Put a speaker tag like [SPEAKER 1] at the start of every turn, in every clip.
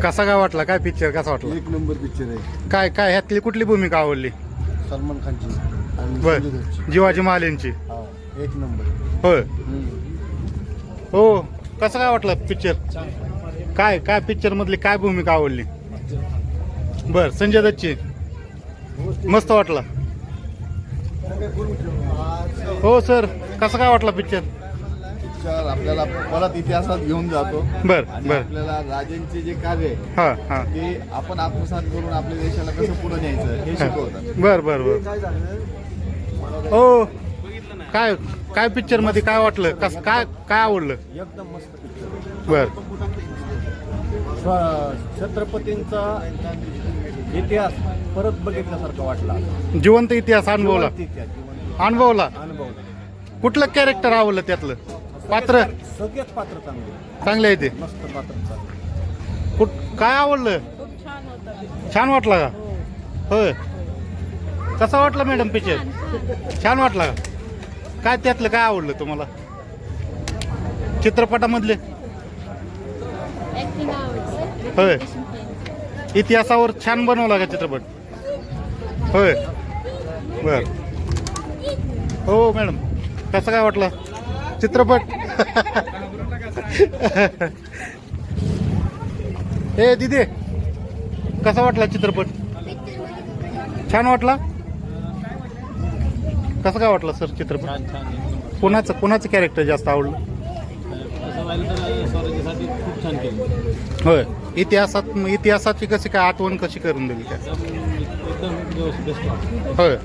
[SPEAKER 1] कसा काय वाटला? काय पिक्चर कसा वाटला?
[SPEAKER 2] एक नंबर पिक्चर आहे.
[SPEAKER 1] काय काय ह्यातली कुठली भूमिका आवडली?
[SPEAKER 2] सलमान खानची आणि
[SPEAKER 1] बर,
[SPEAKER 2] संजय दत्तची.
[SPEAKER 1] जीवाजी महालेंची.
[SPEAKER 2] हा, एक नंबर.
[SPEAKER 1] होय. हो, कसा काय वाटला पिक्चर? काय काय पिक्चर मधली काय भूमिका आवडली? बर, संजय दत्तची मस्त वाटला. हो सर, कसा काय वाटला पिक्चर?
[SPEAKER 2] पिक्चर आपल्याला परत इतिहासात घेऊन जातो.
[SPEAKER 1] बर
[SPEAKER 2] आणि
[SPEAKER 1] बर.
[SPEAKER 2] आपल्याला राजेंचे जे कार्य आहे
[SPEAKER 1] हा हा.
[SPEAKER 2] ते आपण आत्मसात करून आपल्या देशाला कसं पुढे न्यायचं हे शिकवतात.
[SPEAKER 1] बर बर बर. हो, काय काय पिक्चर मध्ये काय वाटलं? कसं काय काय आवडलं?
[SPEAKER 2] एकदम मस्त पिक्चर.
[SPEAKER 1] बर.
[SPEAKER 2] छत्रपतींचा इतिहास परत बघितल्यासारखं वाटला.
[SPEAKER 1] जिवंत इतिहास अनुभवला. अनुभवला.
[SPEAKER 2] अनुभवला.
[SPEAKER 1] कुठलं कॅरेक्टर आवडलं त्यातलं? पात्र
[SPEAKER 2] सगळेच पात्र चांगले
[SPEAKER 1] चांगले आहे ते.
[SPEAKER 2] मस्त पात्र चांगले.
[SPEAKER 1] काय आवडलं? छान वाटला का? होय. कसा वाटला मॅडम पिक्चर? छान वाटला का? काय त्यातलं काय आवडलं तुम्हाला चित्रपटामधले? होय. इतिहासावर छान बनवला का चित्रपट? होय. बर. हो मॅडम, कसं काय वाटलं चित्रपट? हे दिदे, कसा वाटला चित्रपट? छान वाटला. कसं काय वाटलं सर चित्रपट? कोणाचं कॅरेक्टर जास्त आवडलं?
[SPEAKER 3] खूप छान केलं.
[SPEAKER 1] होय. इतिहासाची कशी काय आठवण कशी करून दिली काय?
[SPEAKER 3] एकदम बेस्ट.
[SPEAKER 1] होय.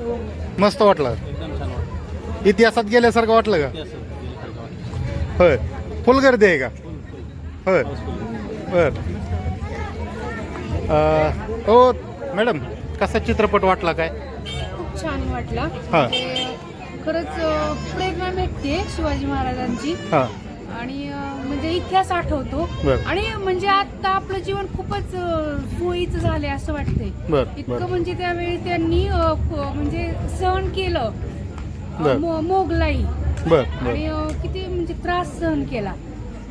[SPEAKER 1] मस्त वाटलं.
[SPEAKER 3] एकदम छान वाटलं.
[SPEAKER 1] इतिहासात गेल्यासारखं वाटलं का? होय. फुल गर्दी आहे का? होय. बर. हो मॅडम, कसा चित्रपट वाटला काय?
[SPEAKER 4] खूप छान वाटला.
[SPEAKER 1] हा.
[SPEAKER 4] म्हणजे खरंच प्रेरणा भेटते शिवाजी महाराजांची.
[SPEAKER 1] हा.
[SPEAKER 4] आणि म्हणजे इतिहास आठवतो.
[SPEAKER 1] बर.
[SPEAKER 4] आणि म्हणजे आता आपलं जीवन खूपच सोयीचं झालंय असं वाटतंय.
[SPEAKER 1] बर.
[SPEAKER 4] इतकं म्हणजे त्यावेळी त्यांनी म्हणजे सहन केलं
[SPEAKER 1] बर.
[SPEAKER 4] मोगलाई.
[SPEAKER 1] बर बर.
[SPEAKER 4] आणि किती म्हणजे त्रास सहन केला.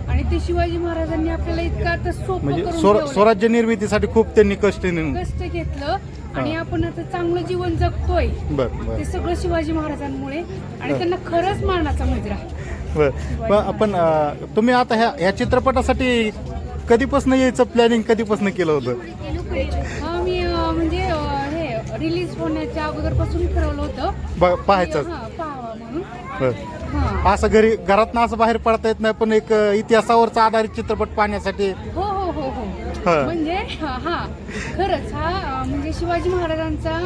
[SPEAKER 4] आणि ते शिवाजी महाराजांनी आपल्याला इतकं आता सोपं
[SPEAKER 1] म्हणजे
[SPEAKER 4] करून ठेवलंय.
[SPEAKER 1] स्वराज्य निर्मितीसाठी खूप त्यांनी कष्ट
[SPEAKER 4] कष्ट घेतलं आणि आपण आता चांगलं जीवन जगतोय.
[SPEAKER 1] बर बर
[SPEAKER 4] ते सगळं शिवाजी महाराजांमुळे. आणि त्यांना खरंच मानाचा मुजरा.
[SPEAKER 1] बर. आपण तुम्ही आता ह्या चित्रपटासाठी कधीपासून यायचं प्लॅनिंग कधीपासून केलं होतं?
[SPEAKER 4] मी म्हणजे हे रिलीज होण्याच्या अगोदरपासून ठरवलं होतं
[SPEAKER 1] पाहायचं.
[SPEAKER 4] पाहावं म्हणून.
[SPEAKER 1] बर.
[SPEAKER 4] हा.
[SPEAKER 1] असं घरातनं असं बाहेर पडता येत नाही, पण एक इतिहासावरचा आधारित चित्रपट पाहण्यासाठी.
[SPEAKER 4] हो हो हो हो.
[SPEAKER 1] हा.
[SPEAKER 4] म्हणजे हा खरंच हा म्हणजे शिवाजी महाराजांचा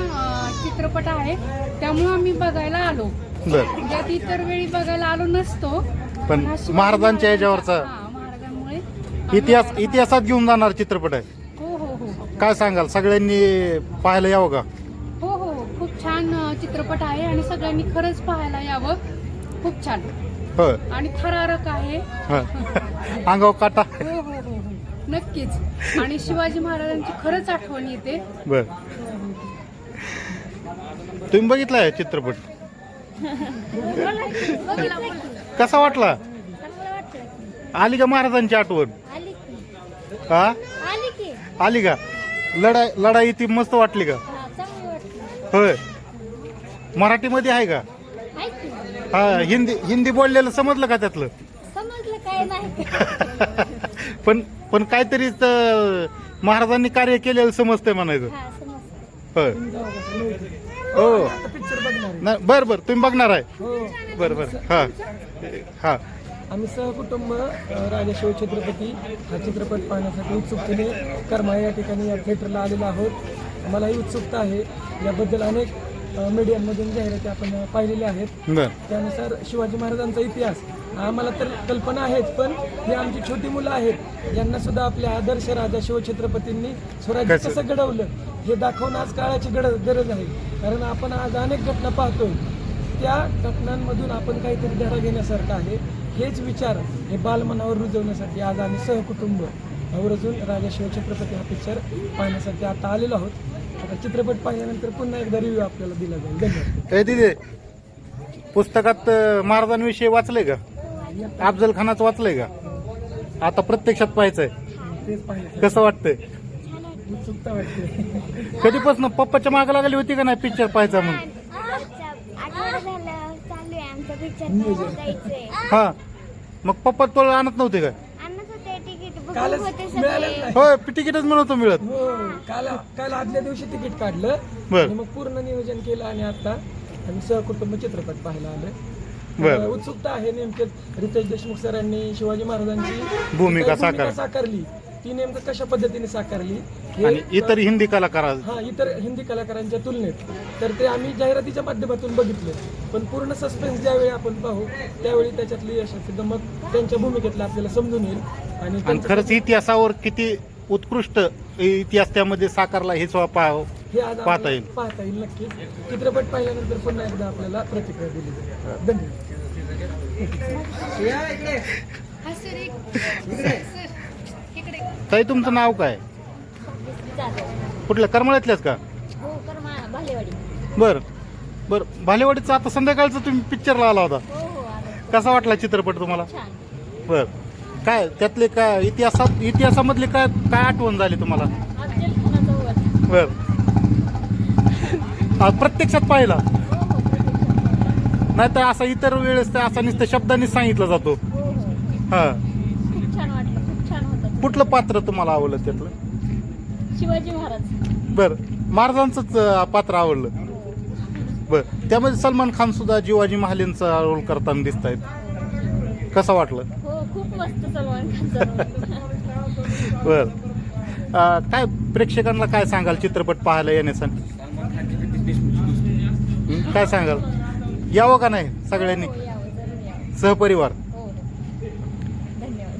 [SPEAKER 4] चित्रपट आहे. त्यामुळे आम्ही बघायला आलो.
[SPEAKER 1] बर.
[SPEAKER 4] ज्यात इतर वेळी बघायला आलो नसतो.
[SPEAKER 1] पण
[SPEAKER 4] हा शिवाजी
[SPEAKER 1] महाराजांच्या याच्यावरचा
[SPEAKER 4] महाराजांमुळे
[SPEAKER 1] इतिहासात घेऊन जाणार चित्रपट आहे.
[SPEAKER 4] हो हो हो
[SPEAKER 1] काय सांगाल, सगळ्यांनी पाहायला यावं का?
[SPEAKER 4] हो हो हो. खूप छान चित्रपट आहे आणि सगळ्यांनी खरंच पाहायला यावं. खूप छान
[SPEAKER 1] होय.
[SPEAKER 4] आणि थरारक आहे.
[SPEAKER 1] हा. अंगावर काटा.
[SPEAKER 4] हो हो हो हो. नक्कीच. आणि शिवाजी महाराजांची खरंच आठवण येते.
[SPEAKER 1] बर. तुम्ही बघितलाय चित्रपट? कसा वाटला? आली का महाराजांची आठवण? हा, आली का? लढाई ती मस्त वाटली का? होय. मराठीमध्ये आहे का? हा. हिंदी बोललेलं समजलं का त्यातलं?
[SPEAKER 4] समजलं काय नाही.
[SPEAKER 1] पण काहीतरी महाराजांनी कार्य केलेलं समजतंय म्हणायचं. होय. हो. बर बर. तुम्ही बघणार आहे? बर बर. हा हा.
[SPEAKER 5] आम्ही सहकुटुंब राजाशिव छत्रपती हा चित्रपट पाहण्यासाठी उत्सुकतेने कर्मा या ठिकाणी या थिएटरला आलेलो आहोत. मलाही उत्सुकता आहे. याबद्दल अनेक मीडियामधून जाहिराती आपण पाहिलेल्या आहेत.
[SPEAKER 1] बर.
[SPEAKER 5] त्यानुसार शिवाजी महाराजांचा इतिहास आम्हाला तर कल्पना आहेत, पण ही आमची छोटी मुलं आहेत यांना सुद्धा आपल्या आदर्श राजा शिवछत्रपतींनी स्वराज्य कसं घडवलं हे दाखवणं आज काळाची गरज आहे. कारण आपण आज अनेक घटना पाहतोय, त्या घटनांमधून आपण काहीतरी धडा घेण्यासारखं आहे. हेच विचार हे बालमनावर रुजवण्यासाठी आज आम्ही सहकुटुंब आवर्जून राजा शिवछत्रपती हा पिक्चर पाहण्यासाठी आता आलेलो आहोत. आता चित्रपट पाहिल्यानंतर पुन्हा एकदा रिव्ह्यू आपल्याला दिला जाईल. धन्यवाद.
[SPEAKER 1] दिदे, पुस्तकात महाराजांविषयी वाचलंय का? अफजल खानाचं वाचलंय का? आता प्रत्यक्षात पाहायचंय.
[SPEAKER 5] तेच पाहिलं.
[SPEAKER 1] कसं वाटतंय?
[SPEAKER 5] उत्सुकता वाटते.
[SPEAKER 1] कधीपासून पप्पाच्या मागे लागली होती का नाही पिक्चर पाहायचा म्हणून?
[SPEAKER 6] आठवडा झालं चालू आहे आमचं पिक्चर जायचंय.
[SPEAKER 1] हा, मग पप्पा तुला आणत नव्हते का?
[SPEAKER 6] आणत होते तिकीट बुकिंग
[SPEAKER 5] कालच
[SPEAKER 6] होते
[SPEAKER 5] मिळालं
[SPEAKER 6] सगळे.
[SPEAKER 5] नाही.
[SPEAKER 1] होय, तिकीटच मिळवतो मिळत.
[SPEAKER 5] हो, काल आदल्या दिवशी तिकीट काढलं
[SPEAKER 1] बर.
[SPEAKER 5] आणि मग पूर्ण नियोजन केलं आणि आता आम्ही सहकुटुंब चित्रपट पाहायला
[SPEAKER 1] बर.
[SPEAKER 5] आलोय. उत्सुकता आहे. नेमकेच रितेश देशमुख सरांनी शिवाजी महाराजांची
[SPEAKER 1] भूमिका
[SPEAKER 5] साकारली, ती नेमकं कशा पद्धतीने साकारली हे
[SPEAKER 1] आणि इतर हिंदी कलाकार
[SPEAKER 5] हा इतर हिंदी कलाकारांच्या तुलनेत तर ते आम्ही जाहिरातीच्या माध्यमातून बघितले. पण पूर्ण सस्पेन्स ज्यावेळी आपण पाहू त्यावेळी त्याच्यातली यशाची गमक त्यांच्या भूमिकेतलं आपल्याला समजून येईल. आणि
[SPEAKER 1] आणि खरंच इतिहासावर किती उत्कृष्ट इतिहास त्यामध्ये साकारला हे
[SPEAKER 5] हे आज
[SPEAKER 1] पाहता
[SPEAKER 5] आपल्याला
[SPEAKER 1] येईल.
[SPEAKER 5] पाहता येईल नक्कीच. चित्रपट पाहिल्यानंतर पुन्हा एकदा आपल्याला प्रतिक्रिया दिली जाईल. धन्यवाद.
[SPEAKER 4] हा सर सर इकडे
[SPEAKER 1] ताई, तुमचं नाव काय? कुठल्या करमाळ्यातल्याच का?
[SPEAKER 6] हो कर्मा भालेवाडी.
[SPEAKER 1] बर बर. भालेवाडीचा आता संध्याकाळचा तुम्ही पिक्चरला आला होता.
[SPEAKER 6] हो हो आलो.
[SPEAKER 1] कसा वाटला चित्रपट तुम्हाला?
[SPEAKER 6] छान.
[SPEAKER 1] बर. काय त्यातले काय इतिहासामधले काय काय आठवण झाली तुम्हाला?
[SPEAKER 6] अफजल खानाचा वध.
[SPEAKER 1] बर. प्रत्यक्षात पाहिला
[SPEAKER 6] हो हो प्रत्यक्षात.
[SPEAKER 1] नाही तर असा इतर वेळेस तर असा नुसतं शब्दांनी सांगितला जातो.
[SPEAKER 6] हो हो
[SPEAKER 1] हा.
[SPEAKER 6] खूप छान वाटलं. खूप छान होतं.
[SPEAKER 1] कुठलं पात्र तुम्हाला आवडलं त्यातलं?
[SPEAKER 6] शिवाजी महाराज.
[SPEAKER 1] बर. महाराजांचंच पात्र आवडलं. बर. त्यामध्ये सलमान खान सुद्धा शिवाजी महालेंचा रोल करताना दिसत आहेत. कसं वाटलं?
[SPEAKER 6] हो खूप मस्त सलमान खानचा.
[SPEAKER 1] बर. काय प्रेक्षकांना काय सांगाल चित्रपट पाहायला येण्यासाठी? काय सांगाल? यावं का नाही सगळ्यांनी
[SPEAKER 6] हो यावं जरूर यावं.
[SPEAKER 1] सहपरिवार?
[SPEAKER 6] हो हो. धन्यवाद.